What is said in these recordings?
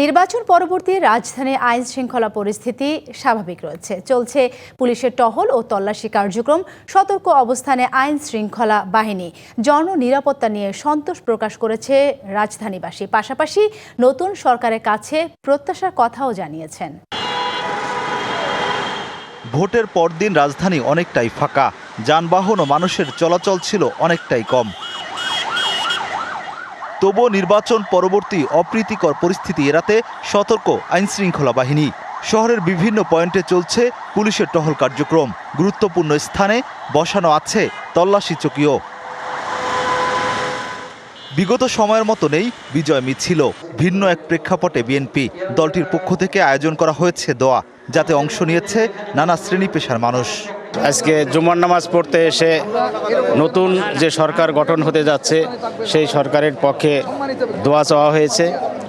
নির্বাচন পরবর্তী রাজধানীর আইন শৃঙ্খলা পরিস্থিতি স্বাভাবিক রয়েছে। চলছে পুলিশের টহল ও তল্লাশি কার্যক্রম। সতর্ক অবস্থানে আইন শৃঙ্খলা বাহিনী। জননিরাপত্তা নিয়ে সন্তোষ প্রকাশ করেছে রাজধানীবাসী। পাশাপাশি নতুন সরকারের কাছে প্রত্যাশার কথাও জানিয়েছেন। ভোটের পরদিন রাজধানী অনেকটাই ফাঁকা, যানবাহন ও মানুষের চলাচল ছিল অনেকটাই কম। তবুও নির্বাচন পরবর্তী অপ্রীতিকর পরিস্থিতি এড়াতে সতর্ক আইনশৃঙ্খলা বাহিনী। শহরের বিভিন্ন পয়েন্টে চলছে পুলিশের টহল কার্যক্রম। গুরুত্বপূর্ণ স্থানে বসানো আছে তল্লাশি চৌকিও। বিগত সময়ের মতো নেই বিজয় মিছিল। ভিন্ন এক প্রেক্ষাপটে বিএনপি দলটির পক্ষ থেকে আয়োজন করা হয়েছে দোয়া, যাতে অংশ নিয়েছে নানা শ্রেণী পেশার মানুষ। আজকে জুমার নামাজ পড়তে এসে নতুন যে সরকার গঠন হতে যাচ্ছে সেই সরকারের পক্ষে দোয়া চাওয়া হয়েছে।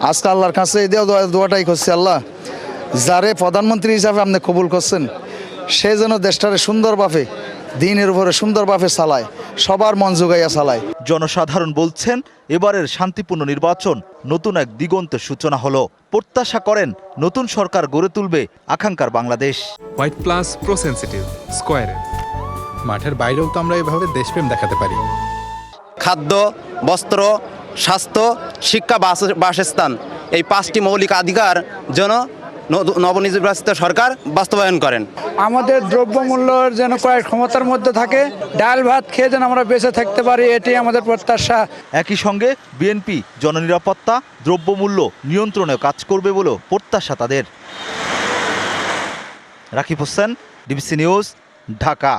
আজকে আল্লাহর কাছে এই দোয়াটাই করছে, আল্লাহ যারে প্রধানমন্ত্রী হিসাবে আপনি কবুল করছেন সে যেন দেশটারে সুন্দরভাবে দিনের উপরে সুন্দরভাবে চালায়, সবার মন জোগাইয়া চালায়। জনসাধারণ বলছেন, এবারের শান্তিপূর্ণ নির্বাচন নতুন এক দিগন্তের সূচনা হলো। প্রত্যাশা করেন নতুন সরকার গড়ে তুলবে আকাঙ্ক্ষার Bangladesh. White plus pro sensitive স্কয়ারে মাঠের বাইরেও তো আমরা এভাবে দেশপ্রেম দেখাতে পারি। খাদ্য, বস্ত্র, স্বাস্থ্য, শিক্ষা, বাসস্থান, এই 5টি মৌলিক অধিকার যেন নবনির্বাচিত সরকার বাস্তবায়ন করেন। আমাদের দ্রব্যমূল্যের যেন ক্রয় ক্ষমতার মধ্যে থাকে, ডাল ভাত খেয়ে যেন আমরা বেঁচে থাকতে পারি, এটাই আমাদের প্রত্যাশা। একই সঙ্গে বিএনপি জননিরাপত্তা, দ্রব্যমূল্য নিয়ন্ত্রণে কাজ করবে বলেও প্রত্যাশা তাদের। Rakib Hossain, DBC news, Dhaka.